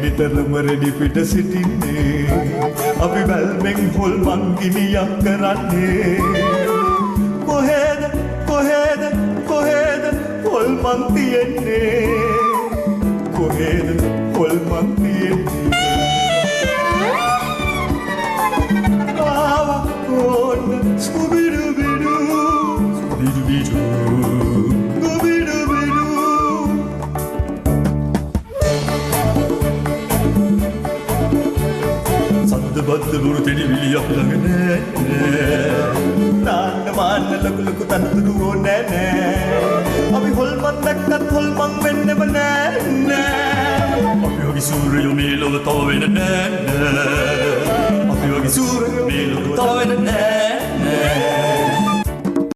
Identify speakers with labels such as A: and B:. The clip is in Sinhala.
A: නිතරම රෙඩි පිට සිටින්නේ අපි බැල්මෙන් හොල්මන් ගිනියක් කරන්නේ කොහෙද කොහෙද කොහෙද හොල්මන් තියෙන්නේ කොහෙද හොල්මන් තියෙන්නේ ආවා ඕන්න ස්කුබිඩුබිඩු ස්කුබිඩුබිඩු බද්ද බුරු තෙඩි විලියක් ළඟ නෑ නාන්න මාන්න ලොකු ලොකු තනතුරු ඕනේ නෑ අපි හොල්මන් දැක්කත් හොල්මන් වෙන්නෙම නෑ අපි වගේ සූරයෝ මේ ලොව තව වෙන නෑ අපි වගේ සූරයෝ මේ ලොව තව වෙන නෑ